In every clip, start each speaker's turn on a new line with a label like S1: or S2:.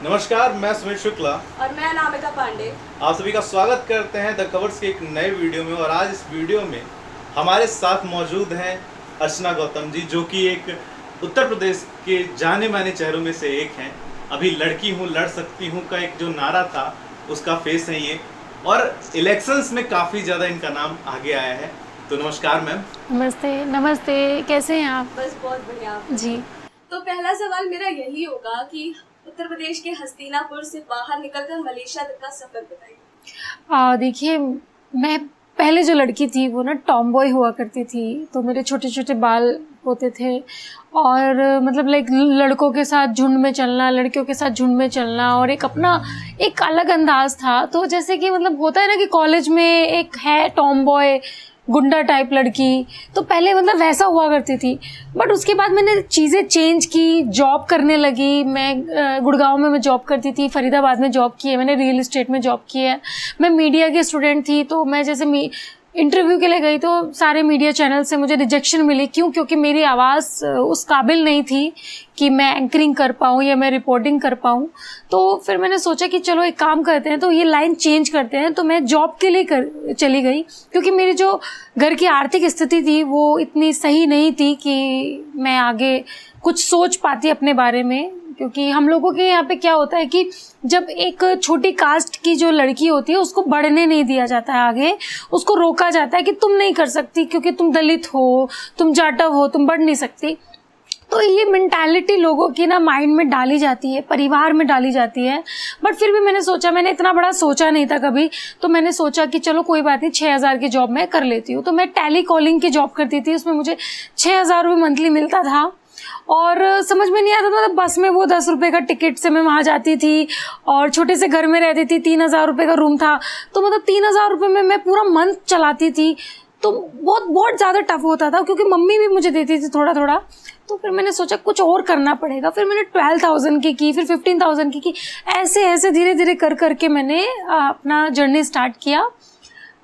S1: नमस्कार, मैं सुमित शुक्ला
S2: और मैं अनामिका पांडे।
S1: आप सभी का स्वागत करते हैं द कवर्स के एक नए वीडियो में। और आज इस वीडियो में हमारे साथ मौजूद हैं अर्चना गौतम जी, जो कि एक उत्तर प्रदेश के जाने माने चेहरों में से एक हैं। अभी लड़की हूँ लड़ सकती हूँ का एक जो नारा था उसका फेस है ये, और इलेक्शंस में काफ़ी ज़्यादा इनका नाम आगे आया है। तो नमस्कार मैम।
S3: नमस्ते। नमस्ते, कैसे हैं आप?
S2: बस बहुत बढ़िया
S3: जी।
S2: तो पहला सवाल मेरा यही होगा कि उत्तर प्रदेश के हस्तिनापुर से बाहर निकलकर मलेशिया तक का सफर बताइए।
S3: देखिए, मैं पहले जो लड़की थी वो ना टॉम बॉय हुआ करती थी, तो मेरे छोटे छोटे बाल होते थे और मतलब लाइक लड़कों के साथ झुंड में चलना, लड़कियों के साथ झुंड में चलना, और एक अपना एक अलग अंदाज था। तो जैसे कि मतलब होता है ना कि कॉलेज में एक है टॉम बॉय गुंडा टाइप लड़की, तो पहले मतलब वैसा हुआ करती थी। बट उसके बाद मैंने चीज़ें चेंज की, जॉब करने लगी। मैं गुड़गांव में मैं जॉब करती थी, फरीदाबाद में जॉब की है मैंने, रियल एस्टेट में जॉब की है। मैं मीडिया की स्टूडेंट थी, तो मैं जैसे इंटरव्यू के लिए गई तो सारे मीडिया चैनल से मुझे रिजेक्शन मिली। क्यों? क्योंकि मेरी आवाज़ उस काबिल नहीं थी कि मैं एंकरिंग कर पाऊँ या मैं रिपोर्टिंग कर पाऊँ। तो फिर मैंने सोचा कि चलो एक काम करते हैं, तो ये लाइन चेंज करते हैं। तो मैं जॉब के लिए चली गई, क्योंकि मेरी जो घर की आर्थिक स्थिति थी वो इतनी सही नहीं थी कि मैं आगे कुछ सोच पाती अपने बारे में। क्योंकि हम लोगों के यहाँ पे क्या होता है कि जब एक छोटी कास्ट की जो लड़की होती है उसको बढ़ने नहीं दिया जाता है आगे, उसको रोका जाता है कि तुम नहीं कर सकती क्योंकि तुम दलित हो, तुम जाटव हो, तुम बढ़ नहीं सकती। तो ये मेंटालिटी लोगों की ना माइंड में डाली जाती है, परिवार में डाली जाती है। बट फिर भी मैंने सोचा, मैंने इतना बड़ा सोचा नहीं था कभी, तो मैंने सोचा कि चलो कोई बात नहीं, 6,000 की जॉब मैं कर लेती हूँ। तो मैं टेली कॉलिंग की जॉब करती थी, उसमें मुझे 6,000 रुपये मंथली मिलता था। और समझ में नहीं आता था, मतलब बस में वो 10 रुपये का टिकट से मैं वहाँ जाती थी और छोटे से घर में रहती थी। 3,000 रुपये का रूम था, तो मतलब 3,000 रुपये में मैं पूरा मंथ चलाती थी। तो बहुत बहुत ज़्यादा टफ होता था, क्योंकि मम्मी भी मुझे देती थी थोड़ा थोड़ा। तो फिर मैंने सोचा कुछ और करना पड़ेगा। फिर मैंने 12,000 की, फिर 15,000 की, ऐसे ऐसे धीरे धीरे कर करके मैंने अपना जर्नी स्टार्ट किया।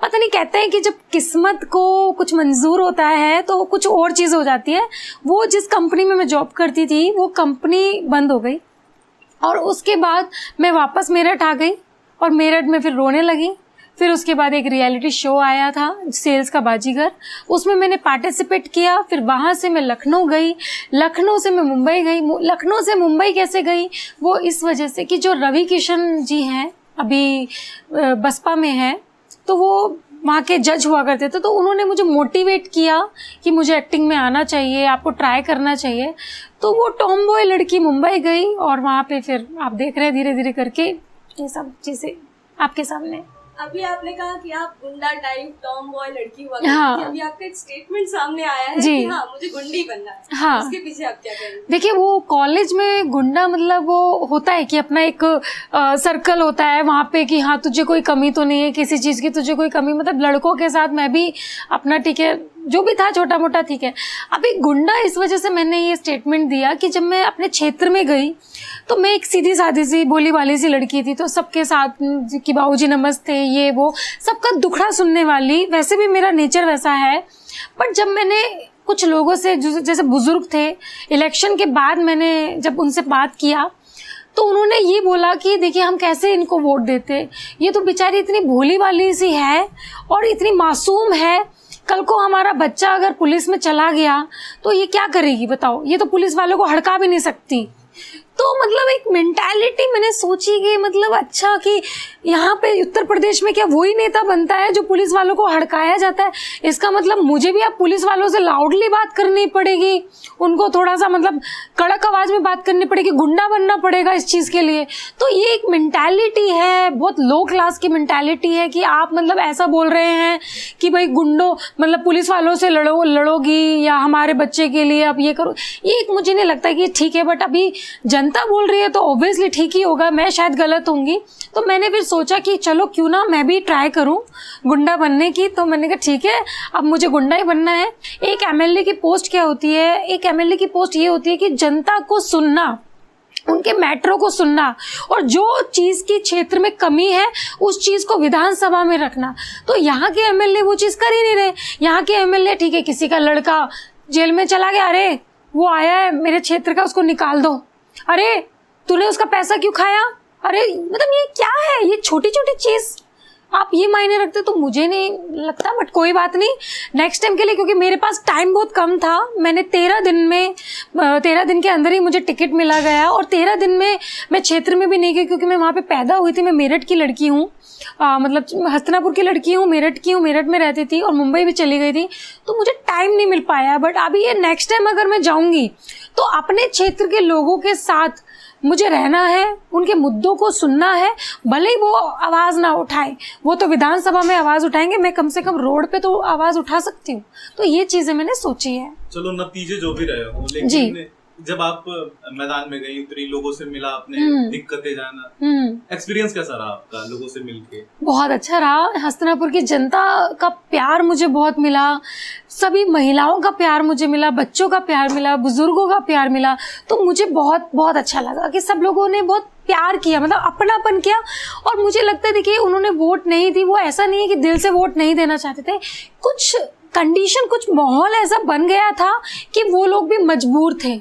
S3: पता नहीं, कहते हैं कि जब किस्मत को कुछ मंजूर होता है तो कुछ और चीज़ हो जाती है। वो जिस कंपनी में मैं जॉब करती थी वो कंपनी बंद हो गई, और उसके बाद मैं वापस मेरठ आ गई और मेरठ में फिर रोने लगी। फिर उसके बाद एक रियलिटी शो आया था, सेल्स का बाजीगर, उसमें मैंने पार्टिसिपेट किया। फिर वहाँ से मैं लखनऊ गई, लखनऊ से मैं मुंबई गई। लखनऊ से मुंबई कैसे गई? वो इस वजह से कि जो रवि किशन जी हैं अभी बसपा में हैं, तो वो वहाँ के जज हुआ करते थे। तो उन्होंने मुझे मोटिवेट किया कि मुझे एक्टिंग में आना चाहिए, आपको ट्राई करना चाहिए। तो वो टॉम बॉय लड़की मुंबई गई और वहाँ पे फिर आप देख रहे हैं धीरे धीरे करके ये सब चीज़ें आपके सामने।
S2: अभी आपने कहा कि आप गुंडा टाइप टॉम बॉय लड़की हुआ करती
S3: हाँ।
S2: थी। अभी आपका एक स्टेटमेंट सामने आया है
S3: जी।
S2: कि हाँ मुझे गुंडी बनना है।
S3: हाँ।
S2: उसके पीछे आप क्या करेंगे?
S3: देखिए, वो कॉलेज में गुंडा मतलब वो होता है कि अपना एक सर्कल होता है वहाँ पे कि हाँ तुझे कोई कमी तो नहीं है किसी चीज़ की, तुझे कोई कमी, मतलब लड़कों के साथ मैं भी अपना ठीक है जो भी था छोटा मोटा ठीक है। अभी गुंडा इस वजह से मैंने ये स्टेटमेंट दिया कि जब मैं अपने क्षेत्र में गई तो मैं एक सीधी सादी सी भोली भाली सी लड़की थी, तो सबके साथ कि बाबूजी नमस्ते, ये वो, सबका दुखड़ा सुनने वाली। वैसे भी मेरा नेचर वैसा है। बट जब मैंने कुछ लोगों से जैसे बुजुर्ग थे, इलेक्शन के बाद मैंने जब उनसे बात किया तो उन्होंने ये बोला कि देखिए हम कैसे इनको वोट देते, ये तो बेचारी इतनी भोली भाली सी है और इतनी मासूम है। कल को हमारा बच्चा अगर पुलिस में चला गया तो ये क्या करेगी बताओ, ये तो पुलिस वालों को हड़का भी नहीं सकती। तो मतलब एक मेंटालिटी मैंने सोची कि मतलब अच्छा कि यहाँ पे उत्तर प्रदेश में क्या वही नेता बनता है जो पुलिस वालों को हड़काया जाता है? इसका मतलब मुझे भी अब पुलिस वालों से लाउडली बात करनी पड़ेगी, उनको थोड़ा सा मतलब कड़क आवाज में बात करनी पड़ेगी, गुंडा बनना पड़ेगा इस चीज़ के लिए। तो ये एक मेंटालिटी है, बहुत लो क्लास की मेंटालिटी है कि आप मतलब ऐसा बोल रहे हैं कि भाई गुंडों मतलब पुलिस वालों से लड़ोगी या हमारे बच्चे के लिए आप ये करो। ये एक मुझे नहीं लगता कि ठीक है, बट अभी जनता बोल रही है तो ऑब्वियसली ठीक ही होगा, मैं शायद गलत होंगी। तो मैंने फिर सोचा कि चलो क्यों ना मैं भी ट्राई करूं गुंडा बनने की। तो मैंने कहा ठीक है, अब मुझे गुंडा ही बनना है। एक एमएलए की पोस्ट क्या होती है? एक एमएलए की पोस्ट ये होती है कि जनता को सुनना, उनके मैटरों को सुनना, और जो चीज़ की क्षेत्र में कमी है उस चीज़ को विधानसभा में रखना। तो यहाँ के एमएलए वो चीज़ कर ही नहीं रहे। यहाँ के एमएलए ठीक है, किसी का लड़का जेल में चला गया, अरे वो आया है मेरे क्षेत्र का, उसको निकाल दो। अरे तूने उसका पैसा क्यों खाया, अरे मतलब ये क्या है, ये छोटी छोटी चीज आप ये मायने रखते तो मुझे नहीं लगता, बट कोई बात नहीं, नेक्स्ट टाइम के लिए, क्योंकि मेरे पास टाइम बहुत कम था, मैंने 13 दिन के अंदर ही मुझे टिकट मिला गया, और 13 दिन में मैं क्षेत्र में भी नहीं गई, क्योंकि मैं वहाँ पे पैदा हुई थी, मैं मेरठ की लड़की हूँ, मतलब हस्तिनापुर की लड़की हूँ, मेरठ में रहती थी और मुंबई भी चली गई थी, तो मुझे टाइम नहीं मिल पाया। बट अभी ये नेक्स्ट टाइम अगर मैं जाऊँगी तो अपने क्षेत्र के लोगों के साथ मुझे रहना है, उनके मुद्दों को सुनना है, भले ही वो आवाज़ ना उठाए, वो तो विधानसभा में आवाज़ उठाएंगे, मैं कम से कम रोड पे तो आवाज़ उठा सकती हूँ। तो ये चीज़ें मैंने सोची है।
S1: चलो नतीजे जो भी रहे हो, लेकिन जब आप मैदान में गई, उतरी, लोगों से मिला, आपने दिक्कतें जाना, एक्सपीरियंस कैसा रहा आपका लोगों से मिलके?
S3: बहुत अच्छा रहा। हस्तिनापुर की जनता का प्यार मुझे बहुत मिला, सभी महिलाओं का प्यार मुझे मिला, बच्चों का प्यार मिला, बुजुर्गों का प्यार मिला, तो मुझे बहुत बहुत अच्छा लगा कि सब लोगों ने बहुत प्यार किया, मतलब अपनापन किया। और मुझे लगता है, देखिए, उन्होंने वोट नहीं दी, वो ऐसा नहीं है कि दिल से वोट नहीं देना चाहते थे, कुछ कंडीशन, कुछ माहौल ऐसा बन गया था कि वो लोग भी मजबूर थे,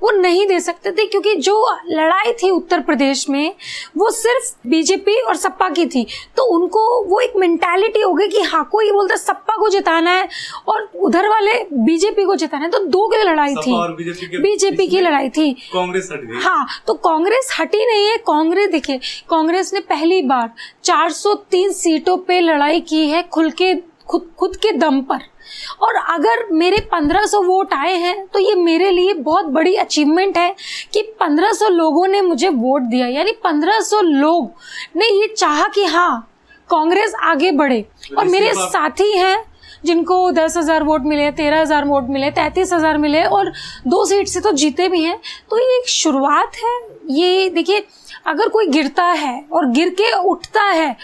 S3: वो नहीं दे सकते थे, क्योंकि जो लड़ाई थी उत्तर प्रदेश में वो सिर्फ बीजेपी और सपा की थी, तो उनको वो एक मेंटालिटी हो गई कि हाँ, कोई बोलता सपा को जिताना है और उधर वाले बीजेपी को जिताना है, तो दो की लड़ाई थी, बीजेपी की लड़ाई थी,
S1: कांग्रेस हट गई।
S3: हाँ, तो कांग्रेस हटी नहीं है। कांग्रेस, देखिए, कांग्रेस ने पहली बार 403 सीटों पे लड़ाई की है, खुद के दम पर, और अगर मेरे 1500 वोट आए हैं तो ये मेरे लिए बहुत बड़ी अचीवमेंट है कि 1500 लोगों ने मुझे वोट दिया, यानी 1500 लोग ने ये चाहा कि हाँ, कांग्रेस आगे बढ़े। और मेरे साथी हैं जिनको 10,000 वोट मिले, 13,000 वोट मिले, 33,000 मिले, और 2 सीट से तो जीते भी हैं। तो ये एक शुरुआत है। ये देखिए, अगर कोई गिरता है और गिर के उठता है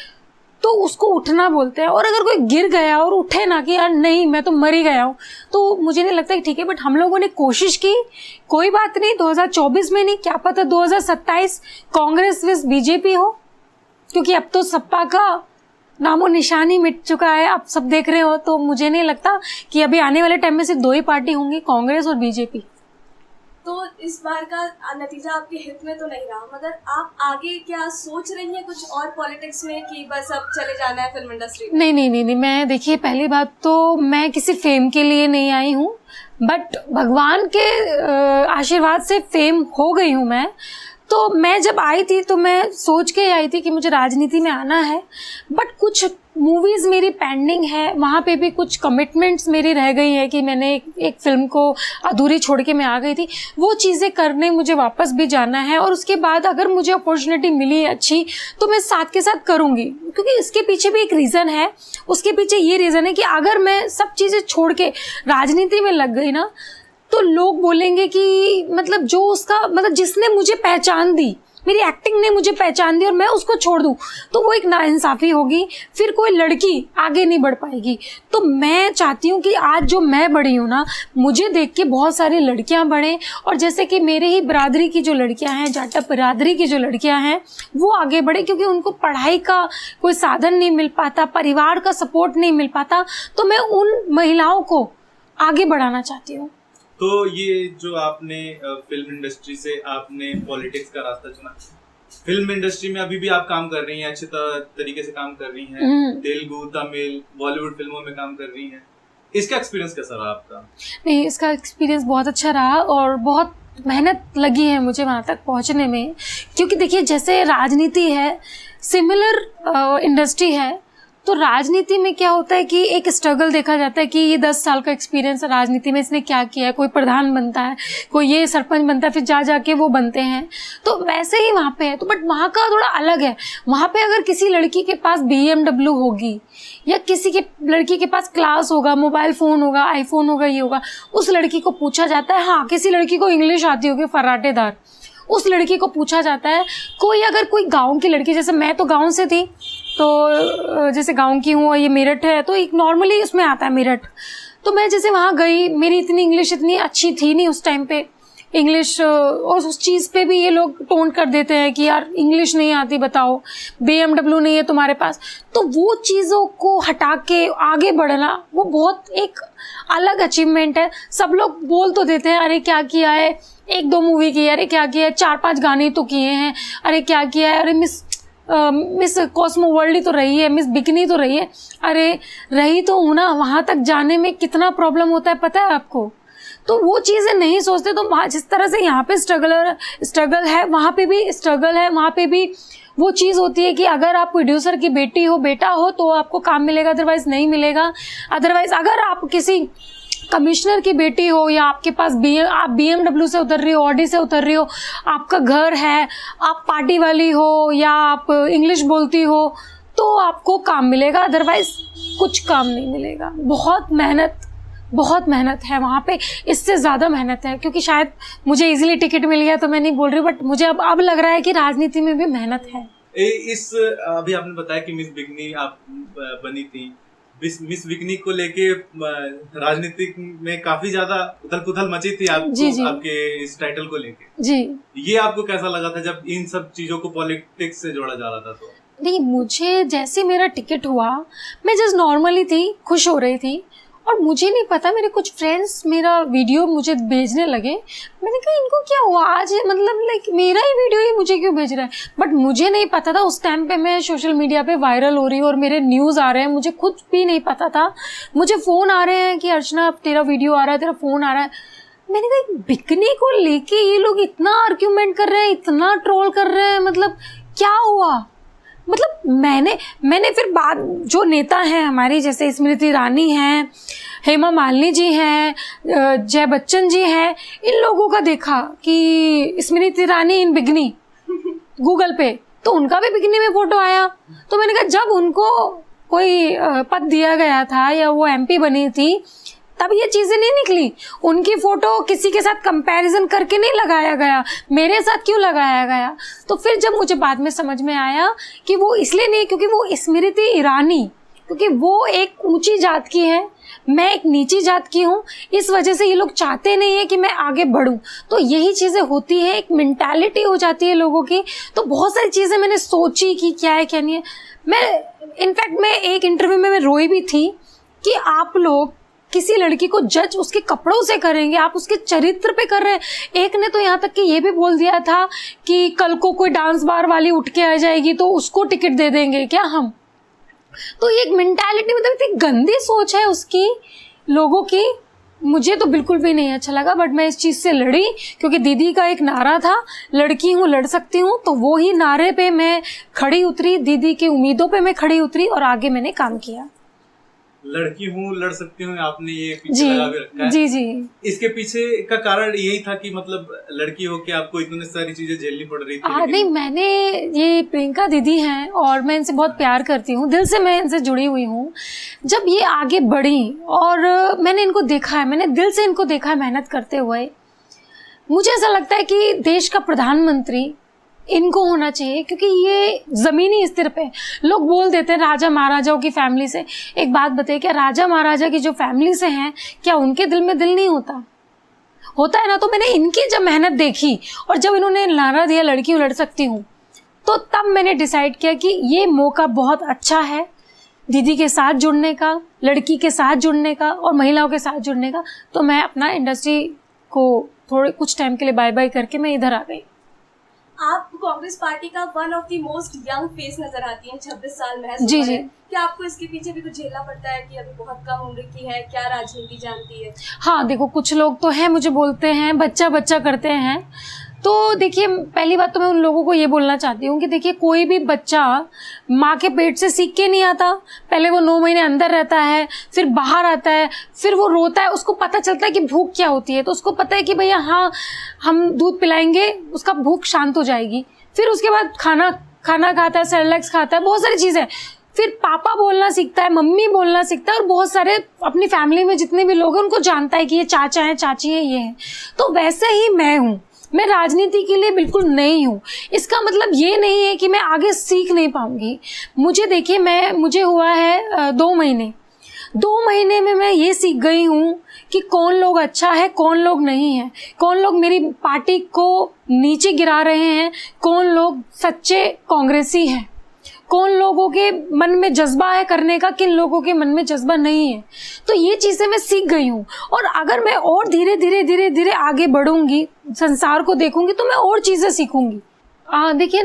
S3: तो उसको उठना बोलते हैं, और अगर कोई गिर गया और उठे ना कि यार नहीं, मैं तो मर ही गया हूँ, तो मुझे नहीं लगता कि ठीक है। बट हम लोगों ने कोशिश की, कोई बात नहीं, 2024 में नहीं, क्या पता 2027 कांग्रेस विस बीजेपी हो, क्योंकि अब तो सपा का नामो निशान ही मिट चुका है, आप सब देख रहे हो। तो मुझे नहीं लगता कि अभी आने वाले टाइम में सिर्फ 2 ही पार्टी होंगी, कांग्रेस और बीजेपी।
S2: तो इस बार का नतीजा आपके हित में तो नहीं रहा, मगर आप आगे क्या सोच रही हैं कुछ और पॉलिटिक्स में, कि बस अब चले जाना है फिल्म इंडस्ट्री में?
S3: नहीं, मैं, देखिए, पहली बात तो मैं किसी फेम के लिए नहीं आई हूँ, बट भगवान के आशीर्वाद से फेम हो गई हूँ मैं। तो मैं जब आई थी तो मैं सोच के आई थी कि मुझे राजनीति में आना है, बट कुछ मूवीज़ मेरी पेंडिंग है, वहाँ पे भी कुछ कमिटमेंट्स मेरी रह गई है कि मैंने एक फिल्म को अधूरी छोड़ के मैं आ गई थी, वो चीज़ें करने मुझे वापस भी जाना है। और उसके बाद अगर मुझे अपॉर्चुनिटी मिली अच्छी तो मैं साथ के साथ करूँगी, क्योंकि इसके पीछे भी एक रीज़न है। उसके पीछे ये रीज़न है कि अगर मैं सब चीज़ें छोड़ के राजनीति में लग गई ना, तो लोग बोलेंगे कि मतलब जो उसका, मतलब जिसने मुझे पहचान दी, मेरी एक्टिंग ने मुझे पहचान दी, और मैं उसको छोड़ दूं तो वो एक नाइंसाफ़ी होगी, फिर कोई लड़की आगे नहीं बढ़ पाएगी। तो मैं चाहती हूँ कि आज जो मैं बड़ी हूँ ना, मुझे देख के बहुत सारी लड़कियाँ बढ़ें, और जैसे कि मेरे ही बिरादरी की जो लड़कियाँ हैं, जाटव बिरादरी की जो लड़कियाँ हैं, वो आगे बढ़े, क्योंकि उनको पढ़ाई का कोई साधन नहीं मिल पाता, परिवार का सपोर्ट नहीं मिल पाता, तो मैं उन महिलाओं को आगे बढ़ाना चाहती हूँ।
S1: तो ये जो आपने फिल्म इंडस्ट्री से आपने पॉलिटिक्स का रास्ता चुना, फिल्म इंडस्ट्री में अभी भी आप काम कर रही हैं, अच्छे तरीके से काम कर रही हैं, तेलुगु, तमिल, बॉलीवुड फिल्मों में काम कर रही हैं, इसका एक्सपीरियंस कैसा रहा आपका?
S3: नहीं, इसका एक्सपीरियंस बहुत अच्छा रहा, और बहुत मेहनत लगी है मुझे वहाँ तक पहुँचने में, क्योंकि देखिए, जैसे राजनीति है, सिमिलर इंडस्ट्री है, तो राजनीति में क्या होता है कि एक स्ट्रगल देखा जाता है कि ये 10 साल का एक्सपीरियंस है राजनीति में, इसने क्या किया है, कोई प्रधान बनता है, कोई ये सरपंच बनता है, फिर जाके वो बनते हैं, तो वैसे ही वहाँ पे है। तो बट वहाँ का थोड़ा अलग है। वहाँ पे अगर किसी लड़की के पास BMW होगी, या किसी के लड़की के पास क्लास होगा, मोबाइल फ़ोन होगा, आईफोन होगा, ये होगा, उस लड़की को पूछा जाता है। हाँ, किसी लड़की को इंग्लिश आती होगी फर्राटेदार, उस लड़की को पूछा जाता है। कोई गाँव की लड़की, जैसे मैं तो गाँव से थी, तो जैसे गांव की हूँ, और ये मेरठ है, तो एक नॉर्मली उसमें आता है मेरठ, तो मैं जैसे वहाँ गई, मेरी इतनी इंग्लिश इतनी अच्छी थी नहीं उस टाइम पे, इंग्लिश, और उस चीज़ पे भी ये लोग टोंट कर देते हैं कि यार इंग्लिश नहीं आती बताओ, BMW नहीं है तुम्हारे पास। तो वो चीज़ों को हटा के आगे बढ़ना वो बहुत एक अलग अचीवमेंट है। सब लोग बोल तो देते हैं अरे क्या किया है, 1-2 मूवी की है, अरे क्या किया है, 4-5 गाने तो किए हैं, अरे क्या किया है, अरे मिस कॉस्मो वर्ल्ड ही तो रही है, मिस बिकनी तो रही है। अरे रही तो हूँ ना, वहाँ तक जाने में कितना प्रॉब्लम होता है पता है आपको। तो वो चीज़ें नहीं सोचते। तो जिस तरह से यहाँ पे स्ट्रगल है, वहाँ पे भी स्ट्रगल है। वहाँ पे भी वो चीज़ होती है कि अगर आप प्रोड्यूसर की बेटी हो, बेटा हो, तो आपको काम मिलेगा, अदरवाइज़ नहीं मिलेगा। अदरवाइज़ अगर आप किसी कमिश्नर की बेटी हो या आपके पास आप BMW से उतर रही हो, ऑडी से उतर रही हो, आपका घर है, आप पार्टी वाली हो या आप इंग्लिश बोलती हो, तो आपको काम मिलेगा, अदरवाइज कुछ काम नहीं मिलेगा। बहुत मेहनत है वहाँ पे, इससे ज़्यादा मेहनत है। क्योंकि शायद मुझे इजीली टिकट मिल गया तो मैं नहीं बोल रही, बट मुझे अब लग रहा है कि राजनीति में भी मेहनत है।
S1: अभी आपने बताया कि मिस बिकनी आप बनी थी, मिस बिकनी को लेके राजनीति में काफी ज्यादा उथल पुथल मची थी आपके इस टाइटल को लेके
S3: जी। ये
S1: आपको कैसा लगा था जब इन सब चीजों को पॉलिटिक्स से जोड़ा जा रहा था? तो
S3: नहीं, मुझे जैसे मेरा टिकट हुआ, मैं जस्ट नॉर्मली थी, खुश हो रही थी, और मुझे नहीं पता, मेरे कुछ फ्रेंड्स मेरा वीडियो मुझे भेजने लगे। मैंने कहा इनको क्या हुआ आज, मतलब लाइक मेरा ही वीडियो ही मुझे क्यों भेज रहा है। बट मुझे नहीं पता था उस टाइम पे मैं सोशल मीडिया पे वायरल हो रही हूँ और मेरे न्यूज़ आ रहे हैं, मुझे खुद भी नहीं पता था। मुझे फ़ोन आ रहे हैं कि अर्चना तेरा वीडियो आ रहा है, तेरा फ़ोन आ रहा है। मैंने कहा बिकनी को लेके ये लोग इतना आर्ग्यूमेंट कर रहे हैं, इतना ट्रोल कर रहे हैं, मतलब क्या हुआ। मतलब मैंने फिर बाद जो नेता हैं हमारी, जैसे स्मृति ईरानी हैं, हेमा मालिनी जी हैं, जय बच्चन जी हैं, इन लोगों का देखा कि स्मृति ईरानी इन बिकनी गूगल पे, तो उनका भी बिकनी में फोटो आया। तो मैंने कहा जब उनको कोई पद दिया गया था या वो MP बनी थी, तब ये चीज़ें नहीं निकली। उनकी फ़ोटो किसी के साथ कंपैरिजन करके नहीं लगाया गया, मेरे साथ क्यों लगाया गया। तो फिर जब मुझे बाद में समझ में आया कि वो इसलिए नहीं, क्योंकि वो स्मृति ईरानी, क्योंकि वो एक ऊंची जात की है, मैं एक नीची जात की हूँ, इस वजह से ये लोग चाहते नहीं है कि मैं आगे बढ़ूँ। तो यही चीज़ें होती हैं, एक मेंटालिटी हो जाती है लोगों की। तो बहुत सारी चीज़ें मैंने सोची कि क्या है क्या नहीं है। इनफैक्ट मैं एक इंटरव्यू में मैं रोई भी थी कि आप लोग किसी लड़की को जज उसके कपड़ों से करेंगे, आप उसके चरित्र पे कर रहे हैं। एक ने तो यहाँ तक कि ये भी बोल दिया था कि कल को कोई डांस बार वाली उठ के आ जाएगी तो उसको टिकट दे देंगे क्या हम। तो ये एक मेंटालिटी, मतलब इतनी गंदी सोच है उसकी, लोगों की। मुझे तो बिल्कुल भी नहीं अच्छा लगा, बट मैं इस चीज़ से लड़ी क्योंकि दीदी का एक नारा था, लड़की हूँ लड़ सकती हूँ। तो वो ही नारे पे मैं खड़ी उतरी, दीदी की उम्मीदों पे मैं खड़ी उतरी और आगे मैंने काम किया।
S1: लड़की हूँ लड़ सकती हूँ, आपने ये पीछे लगा भी रखा है।
S3: जी जी।
S1: इसके पीछे का कारण यही था कि मतलब लड़की हो के आपको इतनी सारी चीजें झेलनी पड़ रही थी?
S3: नहीं, मैंने ये प्रियंका दीदी हैं और मैं इनसे बहुत प्यार करती हूँ, दिल से मैं इनसे जुड़ी हुई हूँ। जब ये आगे बढ़ी और मैंने इनको देखा है, मैंने दिल से इनको देखा है मेहनत करते हुए, मुझे ऐसा लगता है कि देश का प्रधानमंत्री इनको होना चाहिए। क्योंकि ये ज़मीनी स्तर पे लोग बोल देते हैं राजा महाराजाओं की फैमिली से। एक बात बताइए, क्या राजा महाराजा की जो फैमिली से हैं, क्या उनके दिल में दिल नहीं होता? होता है ना। तो मैंने इनकी जब मेहनत देखी और जब इन्होंने नारा दिया लड़की लड़ सकती हूँ, तो तब मैंने डिसाइड किया कि ये मौका बहुत अच्छा है दीदी के साथ जुड़ने का, लड़की के साथ जुड़ने का और महिलाओं के साथ जुड़ने का। तो मैं अपना इंडस्ट्री को थोड़े कुछ टाइम के लिए बाय बाय करके मैं इधर आ गई।
S2: आप कांग्रेस पार्टी का one of the most young face नजर आती हैं, 26 साल महज
S3: जी
S2: उम्र
S3: जी।
S2: है। क्या आपको इसके पीछे भी कुछ झेलना पड़ता है कि अभी बहुत कम उम्र की है, क्या राजनीति जानती है?
S3: हाँ देखो, कुछ लोग तो हैं मुझे बोलते हैं बच्चा बच्चा करते हैं। तो देखिए, पहली बात तो मैं उन लोगों को ये बोलना चाहती हूँ कि देखिए, कोई भी बच्चा माँ के पेट से सीख के नहीं आता। पहले वो 9 महीने अंदर रहता है, फिर बाहर आता है, फिर वो रोता है, उसको पता चलता है कि भूख क्या होती है। तो उसको पता है कि भैया हाँ हम दूध पिलाएंगे, उसका भूख शांत हो जाएगी। फिर उसके बाद खाना खाता है, सेरेलैक्स खाता है, बहुत सारी चीज़ें। फिर पापा बोलना सीखता है, मम्मी बोलना सीखता है, और बहुत सारे अपनी फैमिली में जितने भी लोग हैं उनको जानता है कि ये चाचा हैं, चाची हैं, ये हैं। तो वैसे ही मैं हूँ, मैं राजनीति के लिए बिल्कुल नहीं हूँ। इसका मतलब ये नहीं है कि मैं आगे सीख नहीं पाऊंगी। मुझे देखिए, मुझे हुआ है 2 महीने, 2 महीने में मैं ये सीख गई हूँ कि कौन लोग अच्छा है, कौन लोग नहीं है, कौन लोग मेरी पार्टी को नीचे गिरा रहे हैं, कौन लोग सच्चे कांग्रेसी हैं, कौन लोगों के मन में जज्बा है करने का, किन लोगों के मन में जज्बा नहीं है। तो ये चीज़ें मैं सीख गई हूँ, और अगर मैं और धीरे धीरे धीरे धीरे आगे बढ़ूंगी, संसार को देखूंगी, तो मैं और चीज़ें सीखूंगी। देखिए,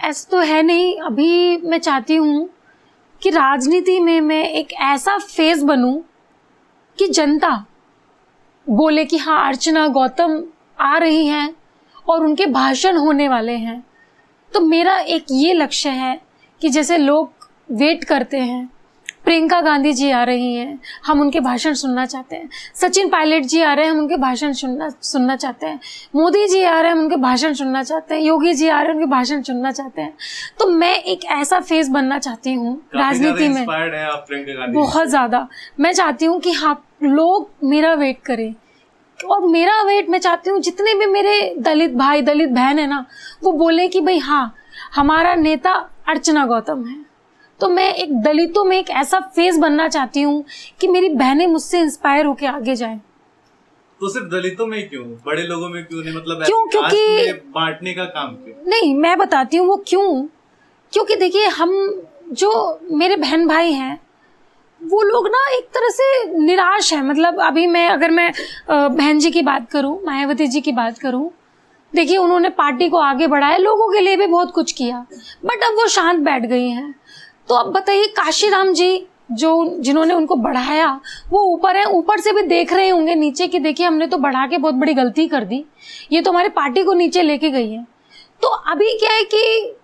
S3: ऐसा तो है नहीं। अभी मैं चाहती हूँ कि राजनीति में मैं एक ऐसा फेस बनूं कि जनता बोले कि हाँ, अर्चना गौतम आ रही हैं और उनके भाषण होने वाले हैं। तो मेरा एक ये लक्ष्य है कि जैसे लोग वेट करते हैं, प्रियंका गांधी जी आ रही हैं, हम उनके भाषण सुनना चाहते हैं, सचिन पायलट जी आ रहे हैं, हम उनके भाषण सुनना चाहते हैं, मोदी जी आ रहे हैं, हम उनके भाषण सुनना चाहते हैं, योगी जी आ रहे हैं, उनके भाषण सुनना चाहते हैं। तो मैं एक ऐसा फेस बनना चाहती हूँ राजनीति में, बहुत ज़्यादा। मैं चाहती हूँ कि हाँ, लोग मेरा वेट करें, और मेरा वेट मैं चाहती हूँ जितने भी मेरे दलित भाई दलित बहन है ना, वो बोले कि भाई हाँ, हमारा नेता अर्चना गौतम है। तो मैं एक दलितों में एक ऐसा फेस बनना चाहती हूँ कि मेरी बहनें मुझसे इंस्पायर होके आगे जाएं।
S1: तो सिर्फ दलितों में क्यों, बड़े लोगों में क्यों नहीं? मतलब
S3: क्यों? क्योंकि
S1: बांटने का काम क्यों
S3: नहीं, मैं बताती हूँ वो क्यों। क्योंकि देखिए, हम जो मेरे बहन भाई हैं, वो लोग ना एक तरह से निराश है। मतलब अभी अगर मैं बहन जी की बात करूं, मायावती जी की बात करूं, देखिए उन्होंने पार्टी को आगे बढ़ाया, लोगों के लिए भी बहुत कुछ किया, बट अब वो शांत बैठ गई हैं। तो अब बताइए, काशीराम जी जिन्होंने उनको बढ़ाया, वो ऊपर है, ऊपर से भी देख रहे होंगे नीचे कि देखिए हमने तो बढ़ा के बहुत बड़ी गलती कर दी, ये तो हमारी पार्टी को नीचे लेके गई है। तो अभी क्या है कि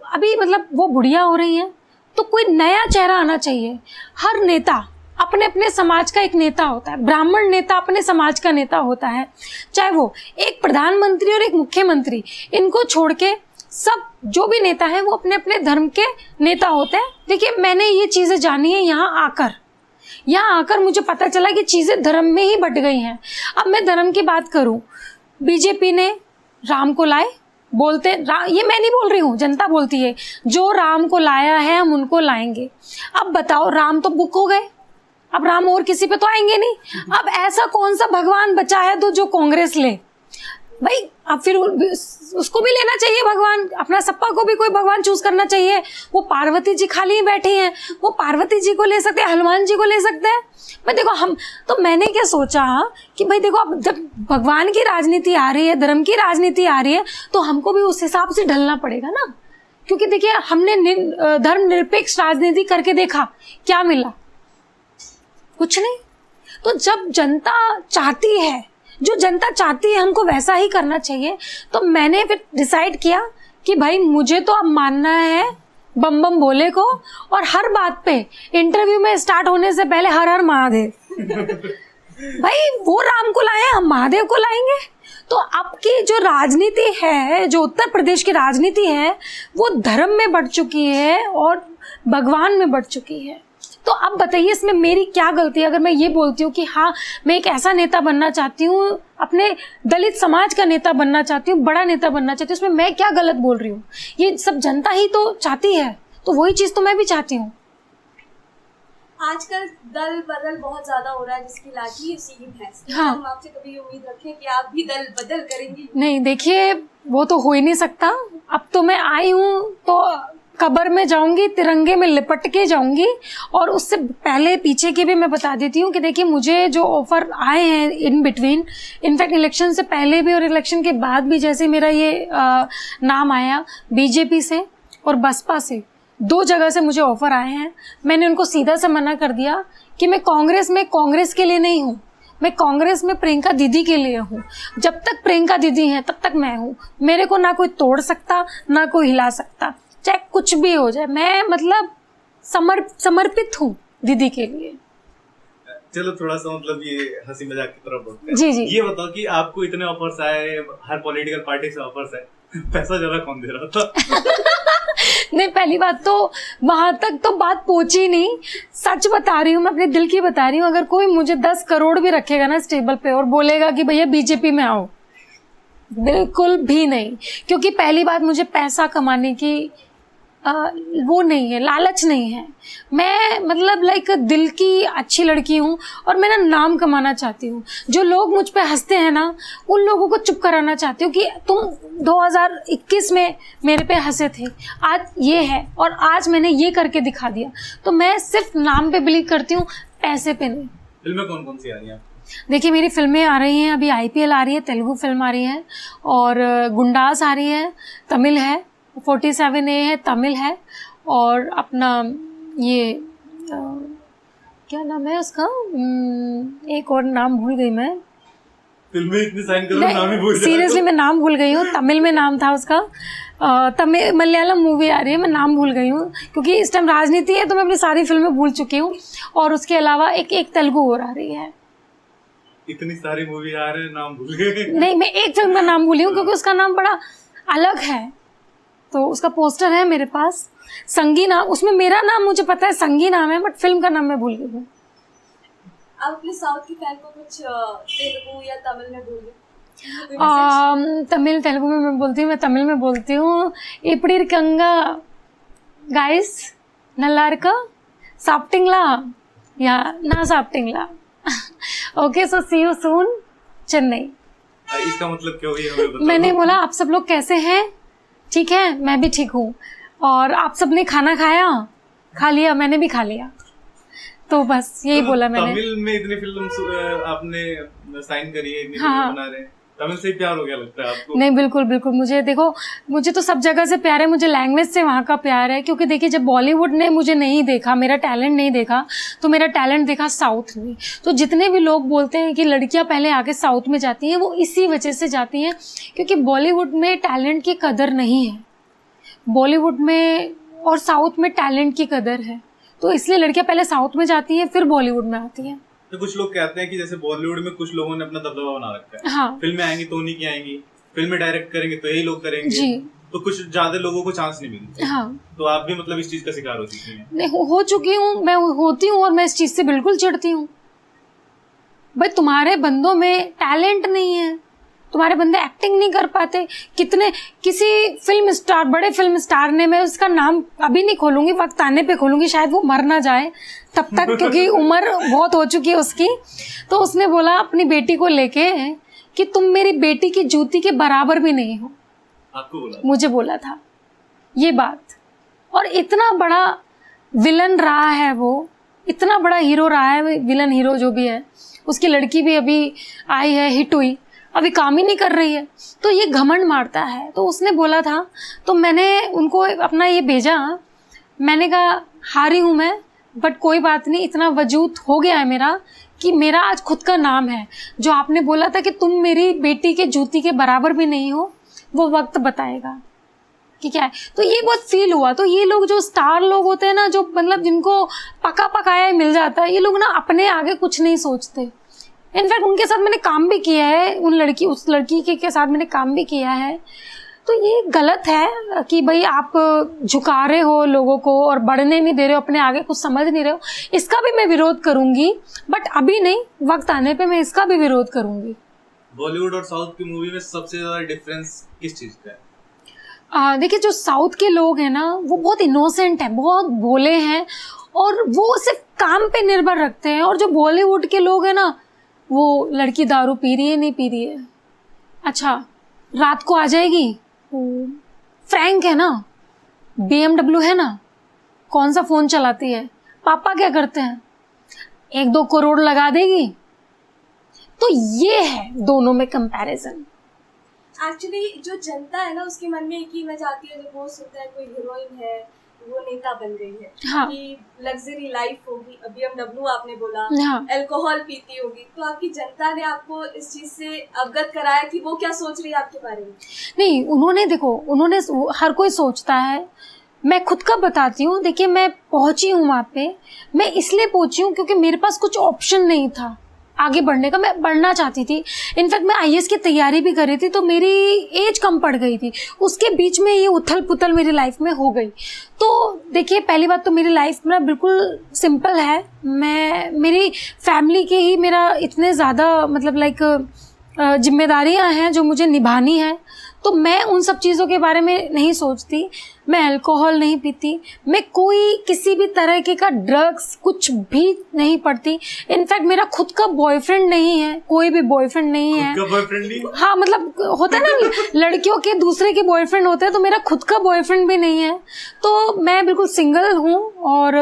S3: अभी मतलब वो बुढ़िया हो रही हैं, तो कोई नया चेहरा आना चाहिए। हर नेता अपने अपने समाज का एक नेता होता है, ब्राह्मण नेता अपने समाज का नेता होता है, चाहे वो एक प्रधानमंत्री और एक मुख्यमंत्री, इनको छोड़ के सब जो भी नेता है वो अपने अपने धर्म के नेता होते हैं। देखिए, मैंने ये चीज़ें जानी है यहाँ आकर मुझे पता चला कि चीज़ें धर्म में ही बट गई हैं। अब मैं धर्म की बात करूँ, बीजेपी ने राम को लाए, बोलते ये मैं नहीं बोल रही हूँ, जनता बोलती है, जो राम को लाया है हम उनको लाएंगे। अब बताओ, राम तो बुक हो गए, अब राम और किसी पे तो आएंगे नहीं। अब ऐसा कौन सा भगवान बचा है तो जो कांग्रेस ले? भाई अब फिर उसको भी लेना चाहिए भगवान, अपना सप्पा को भी कोई भगवान चूज करना चाहिए। वो पार्वती जी खाली ही बैठी हैं, वो पार्वती जी को ले सकते हैं, हनुमान जी को ले सकते हैं। भाई देखो, मैंने क्या सोचा कि भाई देखो, अब जब भगवान की राजनीति आ रही है, धर्म की राजनीति आ रही है, तो हमको भी उस हिसाब से ढलना पड़ेगा ना। क्योंकि देखिए, हमने धर्म निरपेक्ष राजनीति करके देखा, क्या मिला? कुछ नहीं। तो जब जनता चाहती है, जो जनता चाहती है, हमको वैसा ही करना चाहिए। तो मैंने फिर डिसाइड किया कि भाई मुझे तो अब मानना है बम बम भोले को, और हर बात पे इंटरव्यू में स्टार्ट होने से पहले हर हर महादेव। भाई वो राम को लाए, हम महादेव को लाएंगे। तो अब की जो राजनीति है, जो उत्तर प्रदेश की राजनीति है, वो धर्म में बढ़ चुकी है और भगवान में बढ़ चुकी है। तो अब बताइए, इसमें मेरी क्या गलती है? अगर मैं ये बोलती हूँ कि हाँ, मैं एक ऐसा नेता बनना चाहती हूँ, अपने दलित समाज का नेता बनना चाहती हूँ, बड़ा नेता बनना चाहती हूँ, इसमें मैं क्या गलत बोल रही हूँ? ये सब जनता ही तो चाहती है, तो वही चीज तो मैं भी चाहती हूँ।
S2: आजकल दल बदल बहुत ज्यादा हो रहा है, जिसकी लाठी उसी की भैंस।
S3: हाँ।
S2: हम आपसे कभी उम्मीद रखें कि आप भी दल बदल करेंगी?
S3: नहीं, देखिए वो तो हो ही नहीं सकता। अब तो मैं आई हूँ तो कब्र में जाऊंगी, तिरंगे में लिपट के जाऊंगी। और उससे पहले पीछे के भी मैं बता देती हूँ कि देखिए, मुझे जो ऑफर आए हैं इन बिटवीन, इनफैक्ट इलेक्शन से पहले भी और इलेक्शन के बाद भी, जैसे मेरा ये नाम आया बीजेपी से और बसपा से, 2 जगह से मुझे ऑफर आए हैं। मैंने उनको सीधा से मना कर दिया कि मैं कांग्रेस के लिए नहीं हूँ, मैं कांग्रेस में प्रियंका दीदी के लिए हूँ। जब तक प्रियंका दीदी हैं तब तक मैं हूँ। मेरे को ना कोई तोड़ सकता, ना कोई हिला सकता, चाहे कुछ भी हो जाए। मैं मतलब समर्पित हूँ दीदी के लिए।
S1: चलो थोड़ा सा मतलब ये हंसी मजाक की तरफ बढ़ते हैं।
S3: जी जी।
S1: ये बताओ कि आपको इतने ऑफर्स आए, हर पॉलिटिकल पार्टी से ऑफर्स आए, पैसा ज्यादा कौन दे रहा था?
S3: नहीं, पहली बात तो वहां तक तो बात पहुंची नहीं। सच बता रही हूँ, मैं अपने दिल की बता रही हूँ। अगर कोई मुझे 10 करोड़ भी रखेगा ना टेबल पे और बोलेगा कि भैया बीजेपी में आओ, बिल्कुल भी नहीं। क्योंकि पहली बात, मुझे पैसा कमाने की वो नहीं है, लालच नहीं है। मैं मतलब लाइक दिल की अच्छी लड़की हूँ और मैं ना नाम कमाना चाहती हूँ। जो लोग मुझ पे हंसते हैं ना, उन लोगों को चुप कराना चाहती हूँ कि तुम 2021 में मेरे पे हंसे थे, आज ये है और आज मैंने ये करके दिखा दिया। तो मैं सिर्फ नाम पे बिलीव करती हूँ, पैसे पे नहीं।
S1: फिल्में कौन कौन सी आ रही हैं?
S3: देखिए मेरी फिल्में आ रही हैं, अभी IPL आ रही है, तेलुगु फिल्म आ रही है, और गुंडास आ रही है, तमिल है, 47A है, तमिल है, और अपना ये क्या नाम है उसका, एक और नाम भूल गई मैं।
S1: फिल्में इतनी साइन कर नाम ही भूल
S3: सीरियसली मैं नाम भूल गई हूँ। तमिल में नाम था उसका, तमिल मलयालम मूवी आ रही है, मैं नाम भूल गई हूँ क्योंकि इस टाइम राजनीति है तो मैं अपनी सारी फिल्में भूल चुकी हूँ। और उसके अलावा एक तेलुगु और आ रही है।
S1: इतनी सारी मूवी आ रही है, नाम भूल गए?
S3: नहीं, मैं एक फिल्म का नाम भूली हूँ क्योंकि उसका नाम बड़ा अलग है, तो उसका पोस्टर है मेरे पास, संगी नाम। उसमें मेरा नाम मुझे पता है, संगी नाम है, बट फिल्म का नाम मैं भूल गई हूँ।
S2: आप अपने साउथ की फैन को कुछ तेलुगु या तमिल में बोलिए।
S3: तमिल तेलुगु में मैं बोलती हूँ, मैं तमिल में बोलती हूँ। इपड़ी कंगा गाइस नल्लारका साप्टिंगला या ना साप्टिंगला। Okay, so see you soon Chennai.
S1: इसका मतलब क्या हुई हमें बताओ।
S3: मैंने बोला आप सब लोग कैसे हैं, ठीक है, मैं भी ठीक हूँ, और आप सब ने खाना खाया, खा लिया, मैंने भी खा लिया, तो बस यही बोला मैंने।
S1: तमिल में इतनी फिल्म आपने साइन करी है, इतनी
S3: हाँ,
S1: फिल्म बना रहे हैं, तमिल से ही प्यार हो गया लगता है आपको?
S3: नहीं, बिल्कुल बिल्कुल, मुझे देखो, मुझे तो सब जगह से प्यार है, मुझे लैंग्वेज से वहाँ का प्यार है। क्योंकि देखिए जब बॉलीवुड ने मुझे नहीं देखा, मेरा टैलेंट नहीं देखा, तो मेरा टैलेंट देखा साउथ ने। तो जितने भी लोग बोलते हैं कि लड़कियाँ पहले आके साउथ में जाती हैं, वो इसी वजह से जाती हैं क्योंकि बॉलीवुड में टैलेंट की कदर नहीं है। बॉलीवुड में और साउथ में टैलेंट की कदर है, तो इसलिए लड़कियां पहले साउथ में जाती हैं, फिर बॉलीवुड में आती हैं।
S1: तो कुछ लोग कहते हैं कि जैसे बॉलीवुड में कुछ लोगों ने अपना दबदबा बना रखा है।
S3: हाँ,
S1: फिल्में आएंगी तो उन्हीं की आएंगी, फिल्में डायरेक्ट करेंगे तो यही लोग करेंगे
S3: जी,
S1: तो कुछ ज्यादा लोगों को चांस नहीं मिलता।
S3: हाँ,
S1: तो आप भी मतलब इस चीज का शिकार हो चुकी हैं?
S3: नहीं, हो चुकी हूँ, मैं होती हूँ, और मैं इस चीज से बिल्कुल चिढ़ती हूँ। भाई तुम्हारे बंदों में टैलेंट नहीं है, तुम्हारे बंदे एक्टिंग नहीं कर पाते। कितने किसी फिल्म स्टार, बड़े फिल्म स्टार ने, मैं उसका नाम अभी नहीं खोलूंगी, वक्त आने पे खोलूंगी, शायद वो मर ना जाए तब तक, क्योंकि उम्र बहुत हो चुकी है उसकी। तो उसने बोला अपनी बेटी को लेके कि तुम मेरी बेटी की जूती के बराबर भी नहीं हो।
S1: आपको बोला?
S3: मुझे बोला था ये बात। और इतना बड़ा विलन रहा है वो, इतना बड़ा हीरो रहा है, विलन हीरो जो भी है। उसकी लड़की भी अभी आई है, हिट हुई, अभी काम ही नहीं कर रही है, तो ये घमंड मारता है। तो उसने बोला था, तो मैंने उनको अपना ये भेजा, मैंने कहा हारी हूँ मैं, बट कोई बात नहीं, इतना वजूद हो गया है मेरा कि मेरा आज खुद का नाम है। जो आपने बोला था कि तुम मेरी बेटी के जूती के बराबर भी नहीं हो, वो वक्त बताएगा कि क्या है। तो ये बहुत फील हुआ। तो ये लोग जो स्टार लोग होते हैं ना, जो मतलब जिनको पका पकाया मिल जाता है, ये लोग ना अपने आगे कुछ नहीं सोचते। इनफैक्ट उनके साथ मैंने काम भी किया है, उस लड़की के साथ मैंने काम भी किया है। तो ये गलत है कि भाई आप झुका रहे हो लोगों को और बढ़ने नहीं दे रहे हो, अपने आगे कुछ समझ नहीं रहे हो। इसका भी मैं विरोध करूंगी, बट अभी नहीं, वक्त आने पे मैं इसका भी विरोध करूंगी।
S1: बॉलीवुड और साउथ की मूवी में सबसे ज्यादा डिफरेंस किस चीज का है?
S3: देखिए जो साउथ के लोग हैं ना, वो बहुत इनोसेंट है, बहुत भोले हैं, और वो सिर्फ काम पे निर्भर रखते हैं। और जो बॉलीवुड के लोग हैं ना, वो लड़की दारू पी रही है, नहीं पी रही है, अच्छा रात को आ जाएगी, फ्रैंक है ना, BMW है ना, कौन सा फोन चलाती है, पापा क्या करते हैं, 1-2 करोड़ लगा देगी। तो ये है दोनों में कंपैरिजन।
S2: एक्चुअली जो जनता है ना, उसके मन में एक ही इमेज आती है, जब वो सुनता है कोई हीरोइन है, वो नेता बन गई है,
S3: हाँ,
S2: कि लग्जरी लाइफ होगी, BMW आपने बोला,
S3: हाँ,
S2: अल्कोहल पीती होगी। तो आपकी जनता ने आपको इस चीज से अवगत कराया कि वो क्या सोच रही है आपके बारे में?
S3: नहीं, उन्होंने देखो, उन्होंने, हर कोई सोचता है, मैं खुद का बताती हूँ। देखिए मैं पहुंची हूँ वहाँ पे, मैं इसलिए पहुंची हूँ क्योंकि मेरे पास कुछ ऑप्शन नहीं था आगे बढ़ने का। मैं बढ़ना चाहती थी, इनफैक्ट मैं IAS की तैयारी भी कर रही थी, तो मेरी एज कम पड़ गई थी। उसके बीच में ये उथल पुथल मेरी लाइफ में हो गई। तो देखिए पहली बात तो मेरी लाइफ मेरा बिल्कुल सिंपल है। मेरी फैमिली के ही मेरा इतने ज़्यादा मतलब लाइक जिम्मेदारियां हैं जो मुझे निभानी है, तो मैं उन सब चीज़ों के बारे में नहीं सोचती। मैं अल्कोहल नहीं पीती, मैं कोई किसी भी तरह का ड्रग्स कुछ भी नहीं पड़ती। इनफैक्ट मेरा खुद का बॉयफ्रेंड नहीं है, कोई भी बॉयफ्रेंड नहीं है।
S1: खुद का बॉयफ्रेंड नहीं?
S3: हाँ, मतलब होता है ना लड़कियों के दूसरे के बॉयफ्रेंड होते हैं, तो मेरा खुद का बॉयफ्रेंड भी नहीं है। तो मैं बिल्कुल सिंगल हूँ और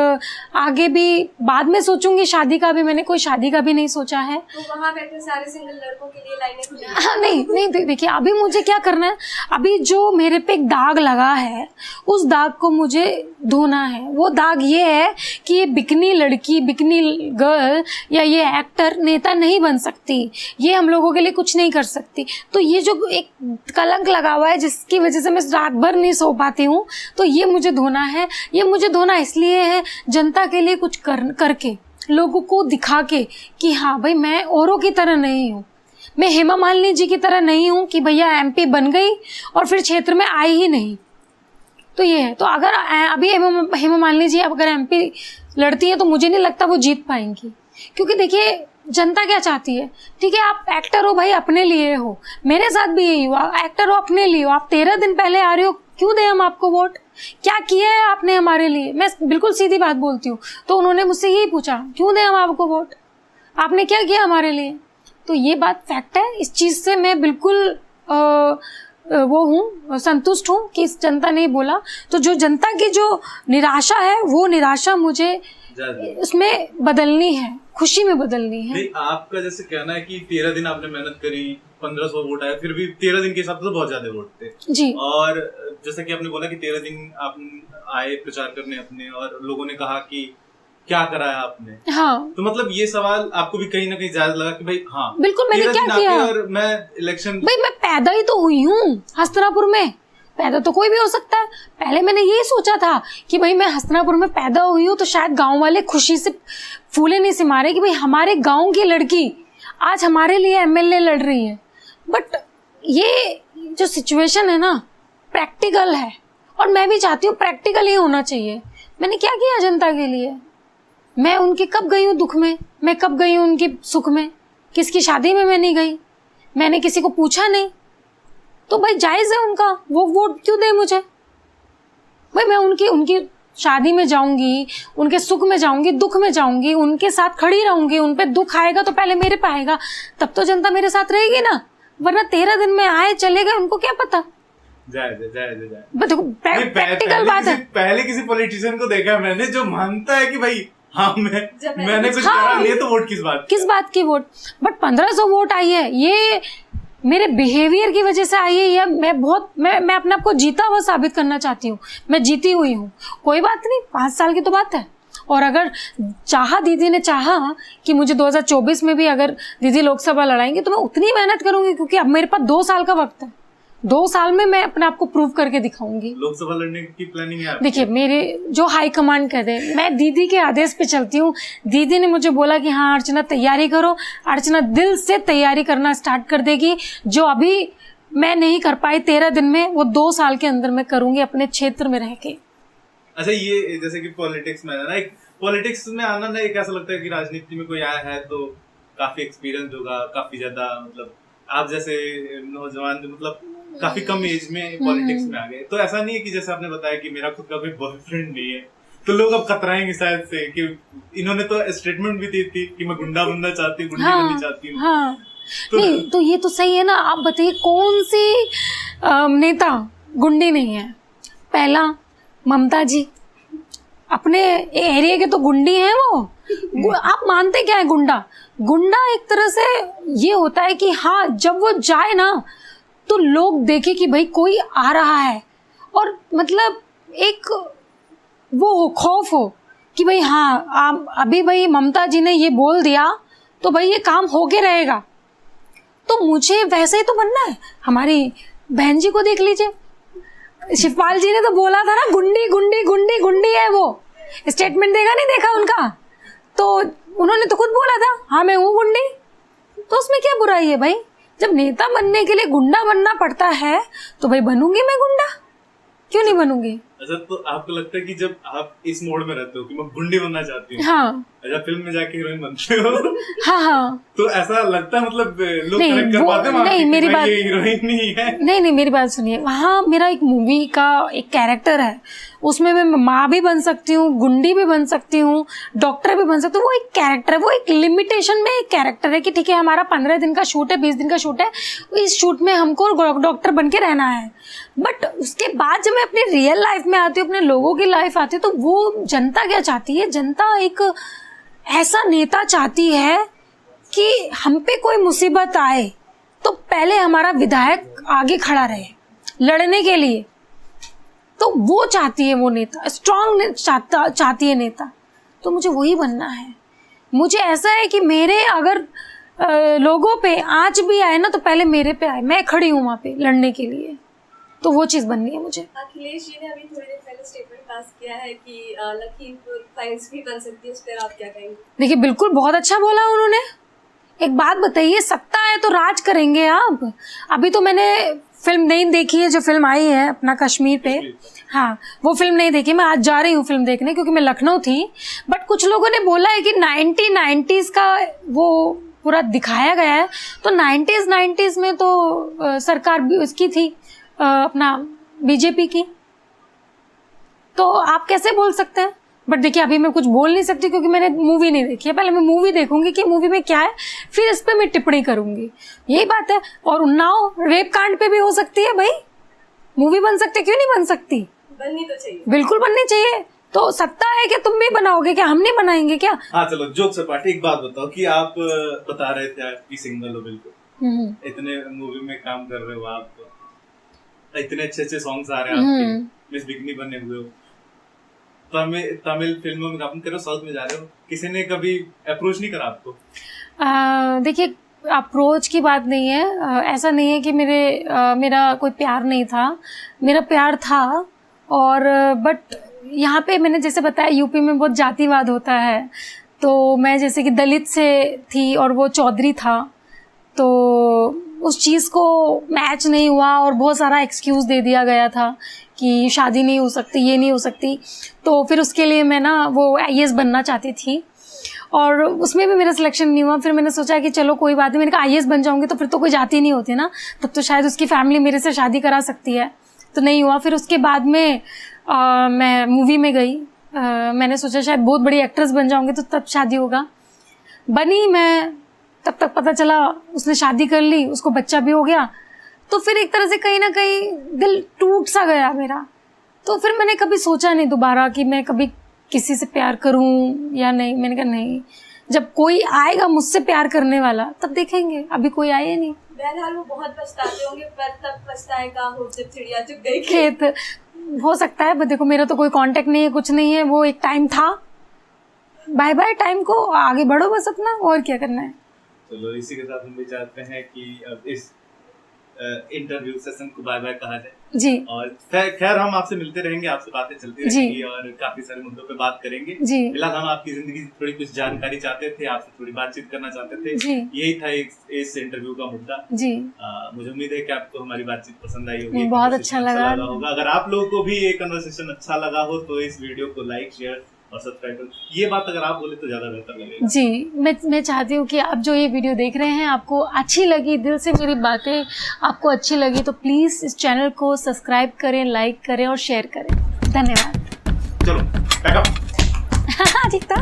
S3: आगे भी बाद में सोचूंगी शादी का भी, मैंने कोई शादी का भी नहीं सोचा है।
S2: तो वहाँ बैठे सारे सिंगल लड़कों के लिए लाइनें खुली?
S3: हाँ, नहीं देखिए, अभी मुझे क्या करना है, अभी जो मेरे पे एक दाग लगा है उस दाग को मुझे धोना है। वो दाग ये है कि ये बिकनी लड़की, बिकनी गर्ल या ये एक्टर नेता नहीं बन सकती, ये हम लोगों के लिए कुछ नहीं कर सकती। तो ये जो एक कलंक लगा हुआ है जिसकी वजह से मैं रात भर नहीं सो पाती हूँ, तो ये मुझे धोना है। ये मुझे धोना इसलिए है, जनता के लिए कुछ करके, लोगों को दिखा के कि हाँ भाई मैं औरों की तरह नहीं हूँ, मैं हेमा मालिनी जी की तरह नहीं हूँ कि भैया एमपी बन गई और फिर क्षेत्र में आई ही नहीं। तो ये है। तो अगर अभी हेमा मालिनी जी अगर एमपी लड़ती है तो मुझे नहीं लगता वो जीत पाएंगी, क्योंकि देखिए जनता क्या चाहती है। ठीक है, आप एक्टर हो भाई, अपने लिए हो, मेरे साथ भी यही हुआ, एक्टर हो अपने लिए हो। आप 13 दिन पहले आ रहे हो, क्यों दें हम आपको वोट? क्या किया है आपने हमारे लिए? मैं बिल्कुल सीधी बात बोलती हूँ। तो उन्होंने मुझसे यही पूछा, क्यों दें हम आपको वोट, आपने क्या किया हमारे लिए? तो ये बात फैक्ट है। इस चीज़ से मैं बिल्कुल वो हूँ, संतुष्ट हूँ कि इस जनता ने बोला। तो जो जनता की जो निराशा है, वो निराशा मुझे उसमें बदलनी है, खुशी में बदलनी है।
S1: नहीं, आपका जैसे कहना है कि 13 दिन आपने मेहनत करी, 1500 वोट आए, फिर भी 13 दिन के हिसाब से तो बहुत ज्यादा वोट थे
S3: जी।
S1: और जैसा कि आपने बोला कि 13 दिन आप आए प्रचार करने अपने, और लोगों ने कहा कि क्या कराया आपने।
S3: हाँ,
S1: तो मतलब ये सवाल आपको भी कहीं ना कहीं जायज लगा कि भाई हाँ
S3: बिल्कुल, मैंने क्या किया?
S1: और मैं इलेक्शन,
S3: भाई मैं पैदा ही तो हुई हूँ हस्तिनापुर में, पैदा तो कोई भी हो सकता है। पहले मैंने यही सोचा था कि भाई मैं हस्तिनापुर में पैदा हुई हूँ तो शायद गांव वाले खुशी से फूले नहीं समारे कि भाई हमारे गांव की लड़की आज हमारे लिए एमएलए लड़ रही है। बट ये जो सिचुएशन है ना, प्रैक्टिकल है, और मैं भी चाहती हूँ प्रैक्टिकल ही होना चाहिए। मैंने क्या किया जनता के लिए? मैं उनके कब गई हूँ दुख में, मैं कब गई हूँ उनके सुख में? किसकी शादी में मैं नहीं गई, मैंने किसी को पूछा नहीं। तो भाई जायज है उनका, वो वोट क्यों दे मुझे? भाई मैं उनकी शादी में जाऊंगी, उनके सुख में जाऊंगी, दुख में जाऊंगी, उनके साथ खड़ी रहूंगी। उन पे दुख आएगा तो पहले मेरे पे आएगा, तब तो जनता मेरे साथ रहेगी ना। वरना 13 दिन में आए चले गए, उनको क्या पता।
S1: देखो
S3: प्रैक्टिकल बात है।
S1: पहले किसी पॉलिटिशियन को देखा मैंने जो मानता है कि भाई हाँ मैंने कुछ करा नहीं, तो वोट किस बात की वोट? बट 1500 वोट आई है, ये मेरे बिहेवियर की वजह से आई है। ये मैं अपने आप को जीता हुआ साबित करना चाहती हूँ, मैं जीती हुई हूँ। कोई बात नहीं, 5 साल की तो बात है। और अगर दीदी ने चाहा कि मुझे 2024 में भी अगर दीदी लोकसभा लड़ाएंगे तो मैं उतनी मेहनत करूंगी, क्योंकि अब मेरे पास 2 साल का वक्त है। 2 साल में मैं अपने आप को प्रूव करके दिखाऊंगी। लोकसभा लड़ने की प्लानिंग है?
S3: देखिए, मेरे जो हाई कमांड कह दे, मैं दीदी के आदेश पे चलती हूँ। दीदी ने मुझे बोला कि हाँ अर्चना तैयारी करो। अर्चना दिल से तैयारी करना स्टार्ट कर देगी। जो अभी मैं नहीं कर पाई 13 दिन में, वो 2 साल के अंदर मैं करूंगी अपने क्षेत्र में रह के।
S1: अच्छा, ये जैसे कि पॉलिटिक्स में ना, पॉलिटिक्स में आना ना, एक ऐसा लगता है कि राजनीति में कोई आया है तो काफी एक्सपीरियंस होगा, काफी ज्यादा, मतलब आप जैसे नौजवान जो मतलब काफी कम एज में पॉलिटिक्स में आ गए, तो ऐसा नहीं है कि जैसे आपने बताया कि मेरा खुद का कोई बॉयफ्रेंड नहीं है, तो लोग अब कतराएंगे शायद से कि इन्होंने तो स्टेटमेंट भी दी थी कि मैं गुंडा बनना चाहती हूँ, गुंडी बनना चाहती हूँ।
S3: हाँ, नहीं तो ये तो सही है ना। आप बताइए कौन सी नेता गुंडी नहीं है? पहला ममता जी, अपने एरिया के तो गुंडी हैं वो। आप मानते क्या है गुंडा एक तरह से ये होता है कि हाँ जब वो जाए ना तो लोग देखे कि भाई कोई आ रहा है, और मतलब एक वो हो, खौफ हो कि भाई हाँ अभी भाई ममता जी ने ये बोल दिया तो भाई ये काम होके रहेगा। तो मुझे वैसे ही तो बनना है। हमारी बहन जी को देख लीजिए, शिवपाल जी ने तो बोला था ना गुंडी गुंडी गुंडी गुंडी है वो। स्टेटमेंट नहीं देखा उनका, तो उन्होंने तो खुद बोला था हाँ मैं हूँ गुंडी। तो उसमें क्या बुराई है भाई? जब नेता बनने के लिए गुंडा बनना पड़ता है तो भाई बनूंगी मैं गुंडा, क्यों नहीं बनूंगी?
S1: अच्छा, तो आपको लगता है कि जब आप इस मोड में रहते हो कि मैं गुंडी बनना चाहती हूँ,
S3: हाँ
S1: जब फिल्म में जाके हीरोइन बनते हो
S3: हाँ हाँ
S1: तो ऐसा लगता है मतलब लोग
S3: नहीं,
S1: कनेक्ट कर
S3: वो-
S1: पाते हैं वहाँ
S3: नहीं,
S1: पे कि
S3: मेरी
S1: भाई
S3: बात-
S1: ये हीरोइन नहीं है?
S3: नहीं मेरी बात सुनिए, वहाँ मेरा एक मूवी का एक कैरेक्टर है, उसमें मैं माँ भी बन सकती हूँ, गुंडी भी बन सकती हूँ, डॉक्टर भी बन सकती हूँ। वो एक कैरेक्टर है, वो एक लिमिटेशन में एक कैरेक्टर है कि ठीक है हमारा 15 दिन का शूट है, 20 दिन का शूट है, इस शूट में हमको डॉक्टर बन के रहना है। बट उसके बाद जब मैं अपनी रियल लाइफ में आती हूँ, अपने लोगों की लाइफ आती है, तो वो जनता क्या चाहती है? जनता एक ऐसा नेता चाहती है कि हम पे कोई मुसीबत आए तो पहले हमारा विधायक आगे खड़ा रहे लड़ने के लिए। तो वो चाहती है, वो नेता स्ट्रांग चाहती है नेता। तो मुझे वही बनना है। मुझे ऐसा है कि मेरे अगर लोगों पे आँच भी आए ना तो पहले मेरे पे आए, मैं खड़ी हूँ वहाँ पे लड़ने के लिए। तो वो चीज़ बननी है मुझे।
S2: अखिलेश जी ने अभी थोड़ी देर पहले स्टेटमेंट पास किया है कि लखीमपुर फाइल्स भी बन सकती है, उस पर आप क्या कहेंगे?
S3: देखिए बिल्कुल बहुत अच्छा बोला उन्होंने। एक बात बताइए, सत्ता है तो राज करेंगे आप। अभी तो मैंने फिल्म नहीं देखी है, जो फिल्म आई है अपना कश्मीर पे, हाँ वो फिल्म नहीं देखी। मैं आज जा रही हूँ फिल्म देखने क्योंकि मैं लखनऊ थी। बट कुछ लोगों ने बोला है कि 90s का वो पूरा दिखाया गया है। तो 90s में तो सरकार भी उसकी थी अपना बीजेपी की। तो आप कैसे बोल सकते हैं? बट देखिए अभी मैं कुछ बोल नहीं सकती क्योंकि मैंने मूवी नहीं देखी है। पहले मैं मूवी देखूंगी कि मूवी में क्या है, फिर इस पे मैं टिप्पणी करूंगी। यही बात है। और उन्नाव रेप कांड पे भी हो सकती है भाई, मूवी बन सकती है, क्यों नहीं बन सकती?
S2: बननी तो चाहिए,
S3: बिल्कुल बननी चाहिए। तो सत्ता है कि तुम भी बनाओगे क्या, हम नहीं बनाएंगे क्या?
S1: हाँ चलो जोक से पार्टी, एक बात बताओ कि आप बता रहे थे आपकी सिंगल हो, बिल्कुल इतने मूवी में काम कर रहे हो आप, इतने अच्छे सॉन्ग्स आ रहे हैं आपके, मिस बिकनी बने हुए हो, तमिल फिल्मों में काम कर रहे हो, साउथ में जा रहे हो, किसी ने कभी अप्रोच नहीं करा आपको?
S3: देखिए अप्रोच की बात नहीं है। ऐसा नहीं है कि मेरा कोई प्यार नहीं था, मेरा प्यार था। और बट यहाँ पे मैंने जैसे बताया यूपी में बहुत जातिवाद होता है। तो मैं जैसे कि दलित से थी और वो चौधरी था, तो उस चीज़ को मैच नहीं हुआ और बहुत सारा एक्सक्यूज़ दे दिया गया था कि शादी नहीं हो सकती, ये नहीं हो सकती। तो फिर उसके लिए मैं ना वो IAS बनना चाहती थी और उसमें भी मेरा सिलेक्शन नहीं हुआ। फिर मैंने सोचा कि चलो कोई बात नहीं, मैंने कहा IAS बन जाऊंगी तो फिर तो कोई जाती नहीं होती ना, तब तो शायद उसकी फैमिली मेरे से शादी करा सकती है। तो नहीं हुआ। फिर उसके बाद में मैं मूवी में गई। मैंने सोचा शायद बहुत बड़ी एक्ट्रेस बन जाऊंगी तो तब शादी होगा। बनी मैं, तब तक पता चला उसने शादी कर ली, उसको बच्चा भी हो गया। तो फिर एक तरह से कहीं ना कहीं दिल टूट सा गया मेरा। तो फिर मैंने कभी सोचा नहीं दोबारा कि मैं कभी किसी से प्यार करूं या नहीं। मैंने कहा नहीं, जब कोई आएगा मुझसे प्यार करने वाला तब देखेंगे, अभी कोई आया नहीं।
S2: बहरहाल वो बहुत पछताते होंगे, पर तब पछताएगा हो जब चिड़िया चुग गई
S3: खेत। हो सकता है, बट देखो मेरा तो कोई कांटेक्ट नहीं है, कुछ नहीं है। वो एक टाइम था। बाय बाय टाइम को, आगे बढ़ो बस अपना, और क्या करना है।
S1: चलो इसी के साथ हम भी चाहते हैं कि अब इस इंटरव्यू सेशन को बाय बाय कहा जाए
S3: जी।
S1: और खैर हम आपसे मिलते रहेंगे, आपसे बातें चलती रहेंगी और काफी सारे मुद्दों पे बात करेंगे
S3: जी।
S1: फिलहाल हम आपकी जिंदगी से थोड़ी कुछ जानकारी चाहते थे, आपसे थोड़ी बातचीत करना चाहते थे
S3: जी।
S1: यही था इस इंटरव्यू का मुद्दा
S3: जी।
S1: मुझे उम्मीद है कि आपको हमारी बातचीत पसंद आई होगी,
S3: बहुत अच्छा लगा
S1: होगा। अगर आप लोगों को भी ये कन्वर्सेशन अच्छा लगा हो तो इस वीडियो को लाइक शेयर और सब्सक्राइब करो। ये बात अगर आप बोले तो ज्यादा बेहतर लगेगा।
S3: जी, मैं चाहती हूँ कि आप जो ये वीडियो देख रहे हैं आपको अच्छी लगी, दिल से मेरी बातें आपको अच्छी लगी तो प्लीज़ इस चैनल को सब्सक्राइब करें, लाइक करें और शेयर करें। धन्यवाद।
S1: चलो पैकअप।
S3: ठीक था।